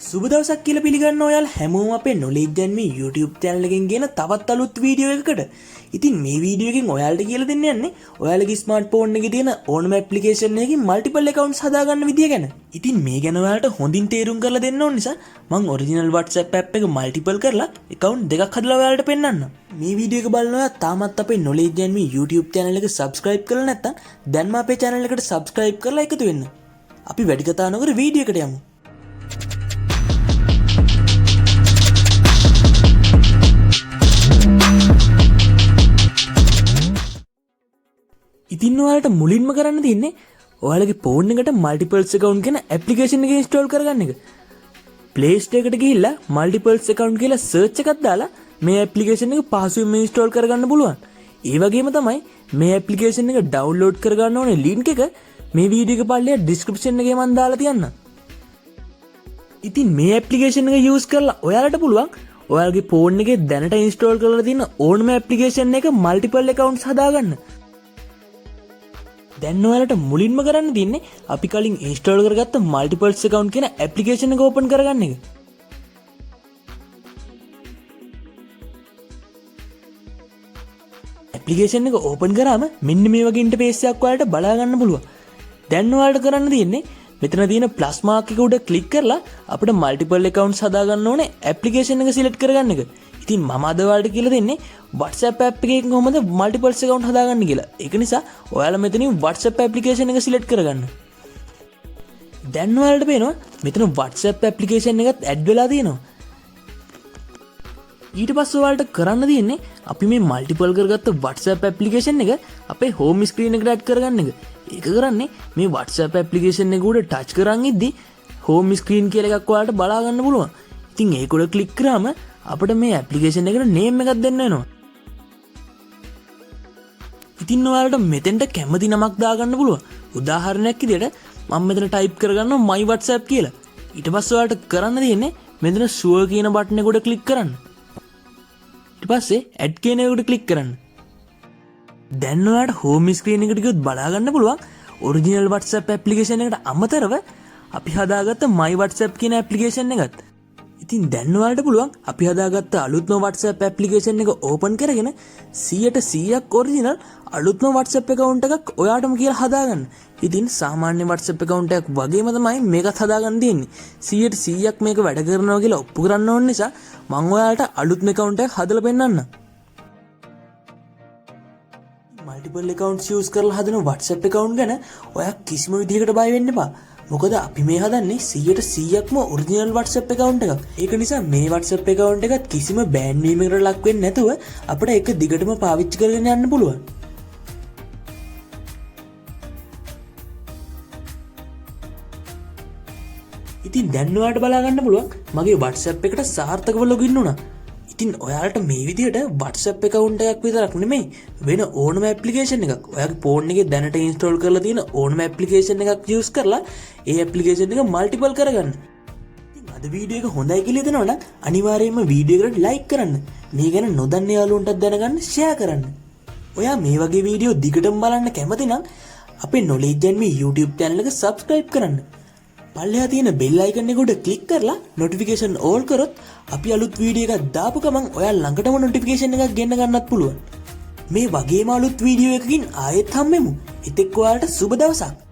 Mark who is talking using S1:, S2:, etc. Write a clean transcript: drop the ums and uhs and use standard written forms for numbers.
S1: සුබ දවසක් කියලා පිළිගන්නවා ඔයාලා හැමෝම අපේ knowledge and me YouTube channel එකෙන් ගෙන තවත් අලුත් වීඩියෝ එකකට. ඉතින් මේ වීඩියෝ එකෙන් ඔයාලට කියලා දෙන්න යන්නේ ඔයාලගේ ස්මාර්ට්ෆෝන් එකේ තියෙන ඕනම ඇප්ලිකේෂන් එකකින් මල්ටිපල් accounts හදාගන්න විදිය ගැන. ඉතින් මේ ගැන ඔයාලට හොඳින් තේරුම් කරලා දෙන්න ඕන නිසා මම ඔරිජිනල් WhatsApp app එක මල්ටිපල් කරලා account දෙකක් හදලා ඔයාලට පෙන්නන්නම්. මේ වීඩියෝ එක බලන ඔයා තාමත් අපේ knowledge and me YouTube channel එක subscribe කරලා නැත්නම් දැන්ම අපේ channel එකට subscribe කරලා එකතු වෙන්න. අපි වැඩි කතා නොකර වීඩියෝ එකට යමු. ඉතින් ඔයාලට මුලින්ම කරන්න තියෙන්නේ ඔයාලගේ ෆෝන් එකට multiples account කියන ඇප්ලිකේෂන් එක ඉන්ස්ටෝල් කරගන්න එක. Play Store එකට ගිහිල්ලා multiples account කියලා search එකක් දාලා මේ ඇප්ලිකේෂන් එක පහසුවෙන් ඉන්ස්ටෝල් කරගන්න පුළුවන්. ඒ වගේම තමයි මේ ඇප්ලිකේෂන් එක download කරගන්න ඕනේ link එක මේ වීඩියෝ එක පල්ලෙහා description එකේ මම දාලා තියන්නම්. ඉතින් මේ ඇප්ලිකේෂන් එක use කරලා ඔයාලට පුළුවන් ඔයාලගේ ෆෝන් එකේ දැනට ඉන්ස්ටෝල් කරලා තියෙන ඕනම ඇප්ලිකේෂන් එක multiple accounts හදාගන්න. දැන් ඔයාලට මුලින්ම කරන්න තියෙන්නේ අපි කලින් ඉන්ස්ටෝල් කරගත්ත multiples account කියන ඇප්ලිකේෂන් එක ඕපන් කරගන්න එක. ඇප්ලිකේෂන් එක ඕපන් කරාම මෙන්න මේ වගේ ඉන්ටර්ෆේස් එකක් ඔයාලට බලා ගන්න පුළුවන්. දැන් ඔයාලට කරන්න තියෙන්නේ මෙතන තියෙන ප්ලස් මාක් එක උඩ ක්ලික් කරලා අපිට multiple accounts හදාගන්න ඕනේ ඇප්ලිකේෂන් එක සිලෙක්ට් කරගන්න එක. ඉතින් මම අද ඔයාලට කියලා දෙන්නේ WhatsApp app එකකින් කොහොමද multiples account හදාගන්නේ කියලා. ඒක නිසා ඔයාලා මෙතනින් WhatsApp application එක select කරගන්න. දැන් ඔයාලට පේනවා මෙතන WhatsApp application එකත් add වෙලා තියෙනවා. ඊට පස්සේ ඔයාලට කරන්න තියෙන්නේ අපි මේ multiple කරගත්ත WhatsApp application එක අපේ home screen එකට add කරගන්න එක. ඒක කරන්නේ මේ WhatsApp application එක උඩ touch කරන් ඉද්දි home screen කියලා එකක් ඔයාලට බලා ගන්න පුළුවන්. ඉතින් ඒක උඩ click කරාම අපිට මේ ඇප්ලිකේෂන් එකට නේම් එකක් දෙන්න වෙනවා. ඉතින් ඔයාලට මෙතෙන්ට කැමති නමක් දාගන්න පුළුවන්. උදාහරණයක් විදිහට මම මෙතන ටයිප් කරගන්නවා my WhatsApp කියලා. ඊට පස්සේ ඔයාලට කරන්න තියෙන්නේ මෙතන sure කියන බටන් එක උඩ ක්ලික් කරන්න. ඊට පස්සේ add කියන එක උඩ ක්ලික් කරන්න. දැන් ඔයාලට home screen එකට ගියොත් බලා ගන්න පුළුවන් original WhatsApp application එකට අමතරව අපි හදාගත්ත my WhatsApp කියන application එකත්. ඉතින් දැන් ඔයාලට පුළුවන් අපි හදාගත්ත අලුත්ම WhatsApp application එක ඕපන් කරගෙන 100% original අලුත්ම WhatsApp account එකක් ඔයාටම කියලා හදාගන්න. ඉතින් සාමාන්‍ය WhatsApp account එකක් වගේම තමයි මේකත් හදාගන්න තියෙන්නේ. 100% මේක වැඩ කරනවා කියලා ඔප්පු කරන්න ඕන නිසා මම ඔයාලට අලුත්ම account එකක් හදලා පෙන්නන්නම්. multiple accounts use කරලා හදන WhatsApp account ගැන ඔයා කිසිම විදිහකට බය වෙන්න එපා. මොකද අපි මේ හදන්නේ 100%ක්ම ඔරිජිනල් WhatsApp account එකක්. ඒක නිසා මේ WhatsApp account එකත් කිසිම බෑන් වීමකට ලක් වෙන්නේ නැතුව අපිට ඒක දිගටම පාවිච්චි කරගෙන යන්න පුළුවන්. ඉතින් දැන් ඔයාලට බලා ගන්න පුළුවන් මගේ WhatsApp එකට සාර්ථකව login වුණා. ඉතින් ඔයාලට මේ විදිහට WhatsApp account එකක් විතරක් නෙමෙයි වෙන ඕනම application එකක් ඔයාගේ phone එකේ දැනට install කරලා තියෙන ඕනම application එකක් use කරලා ඒ application එක multiple කරගන්න. ඉතින් අද වීඩියෝ එක හොඳයි කියලා හිතනවා නම් අනිවාර්යයෙන්ම වීඩියෝ එකට like කරන්න. මේ ගැන නොදන්න යාළුවන්ටත් දැනගන්න share කරන්න. ඔයා මේ වගේ වීඩියෝ දිගටම බලන්න කැමති නම් අපේ knowledge and me YouTube channel එක subscribe කරන්න. පල්ලෙහා තියෙන bell icon එක උඩ click කරලා notification all කරොත් අපි අලුත් වීඩියෝ එකක් දාපු ගමන් ඔයා ළඟටම notification එකක් ගෙන්න ගන්නත් පුළුවන්. මේ වගේම අලුත් වීඩියෝ එකකින් ආයෙත් හම්බෙමු. එතෙක් ඔයාලට සුබ දවසක්.